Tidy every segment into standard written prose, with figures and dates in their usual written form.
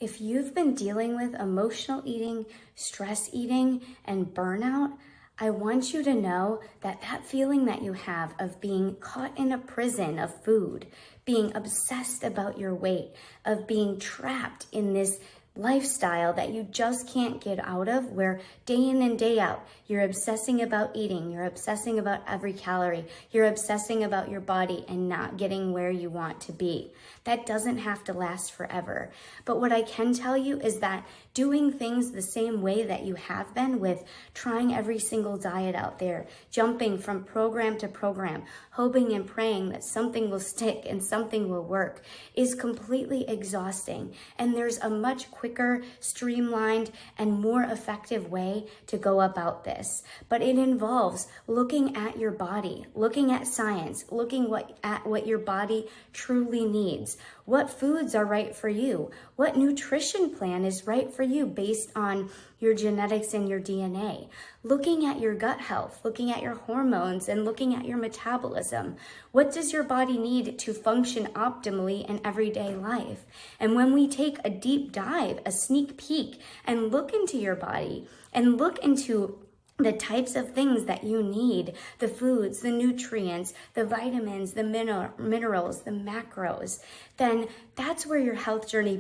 If you've been dealing with emotional eating, stress eating, and burnout, I want you to know that that feeling that you have of being caught in a prison of food, being obsessed about your weight, of being trapped in this lifestyle that you just can't get out of, where day in and day out, you're obsessing about eating, you're obsessing about every calorie, you're obsessing about your body and not getting where you want to be. That doesn't have to last forever. But what I can tell you is that doing things the same way that you have been, with trying every single diet out there, jumping from program to program, hoping and praying that something will stick and something will work, is completely exhausting. And there's a much quicker, streamlined, and more effective way to go about this. But it involves looking at your body, looking at science, looking at what your body truly needs. What foods are right for you? What nutrition plan is right for you based on your genetics and your DNA? Looking at your gut health, looking at your hormones, and looking at your metabolism. What does your body need to function optimally in everyday life? And when we take a deep dive, a sneak peek, and look into your body and look into the types of things that you need, the foods, the nutrients, the vitamins, the minerals, the macros, then that's where your health journey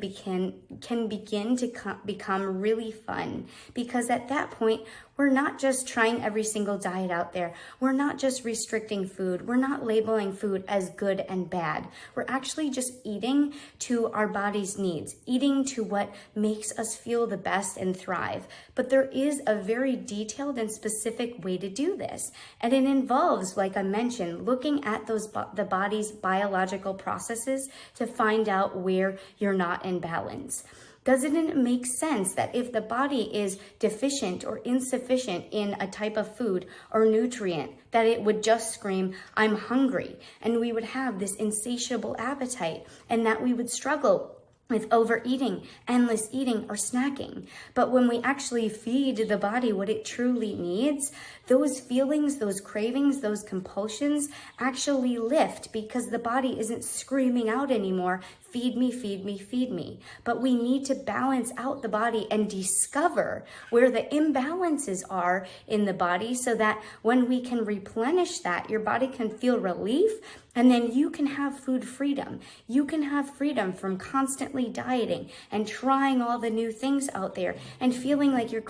can begin to become really fun. Because at that point, we're not just trying every single diet out there. We're not just restricting food. We're not labeling food as good and bad. We're actually just eating to our body's needs, eating to what makes us feel the best and thrive. But there is a very detailed and specific way to do this. And it involves, like I mentioned, looking at the body's biological processes to find out where you're not in balance. Doesn't it make sense that if the body is deficient or insufficient in a type of food or nutrient, that it would just scream, "I'm hungry," and we would have this insatiable appetite, and that we would struggle with overeating, endless eating, or snacking? But when we actually feed the body what it truly needs, those feelings, those cravings, those compulsions actually lift, because the body isn't screaming out anymore, "Feed me, feed me, feed me." But we need to balance out the body and discover where the imbalances are in the body, so that when we can replenish that, your body can feel relief. And then you can have food freedom. You can have freedom from constantly dieting and trying all the new things out there and feeling like you're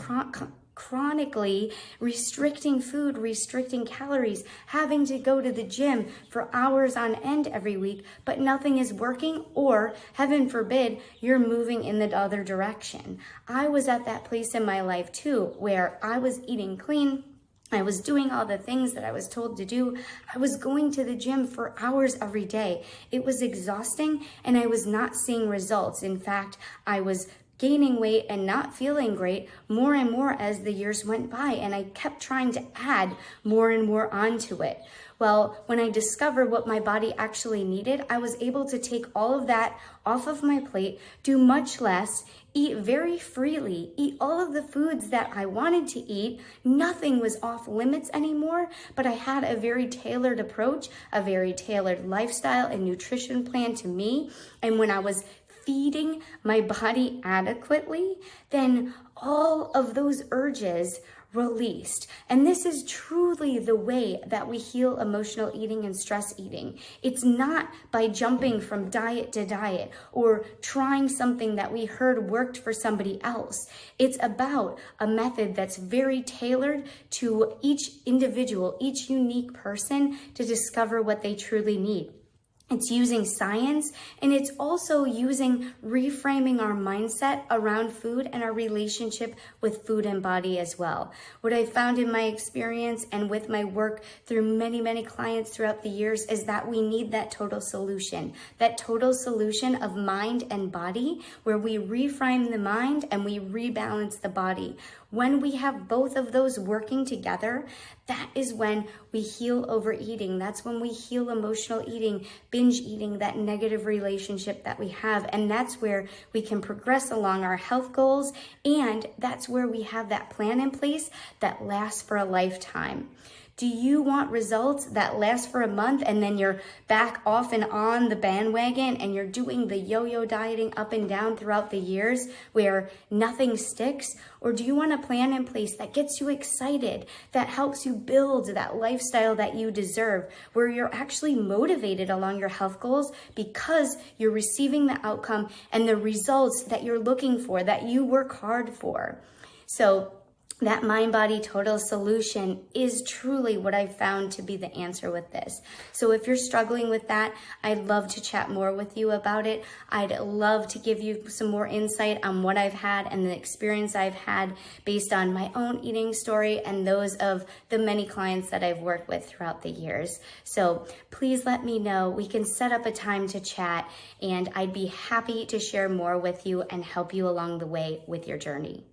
chronically restricting food, restricting calories, having to go to the gym for hours on end every week, but nothing is working, or heaven forbid, you're moving in the other direction. I was at that place in my life too, where I was eating clean. I was doing all the things that I was told to do. I was going to the gym for hours every day. It was exhausting, and I was not seeing results. In fact, I was gaining weight and not feeling great more and more as the years went by, and I kept trying to add more and more onto it. Well, when I discovered what my body actually needed, I was able to take all of that off of my plate, do much less, eat very freely, eat all of the foods that I wanted to eat. Nothing was off limits anymore, but I had a very tailored approach, a very tailored lifestyle and nutrition plan to me. And when I was feeding my body adequately, then all of those urges released. And this is truly the way that we heal emotional eating and stress eating. It's not by jumping from diet to diet or trying something that we heard worked for somebody else. It's about a method that's very tailored to each individual, each unique person, to discover what they truly need. It's using science, and it's also using reframing our mindset around food and our relationship with food and body as well. What I found in my experience and with my work through many, many clients throughout the years is that we need that total solution of mind and body, where we reframe the mind and we rebalance the body. When we have both of those working together, that is when we heal overeating. That's when we heal emotional eating, binge eating, that negative relationship that we have. And that's where we can progress along our health goals. And that's where we have that plan in place that lasts for a lifetime. Do you want results that last for a month and then you're back off and on the bandwagon and you're doing the yo-yo dieting up and down throughout the years where nothing sticks? Or do you want a plan in place that gets you excited, that helps you build that lifestyle that you deserve, where you're actually motivated along your health goals because you're receiving the outcome and the results that you're looking for, that you work hard for? So that mind-body total solution is truly what I've found to be the answer with this. So if you're struggling with that, I'd love to chat more with you about it. I'd love to give you some more insight on what I've had and the experience I've had based on my own eating story and those of the many clients that I've worked with throughout the years. So please let me know. We can set up a time to chat, and I'd be happy to share more with you and help you along the way with your journey.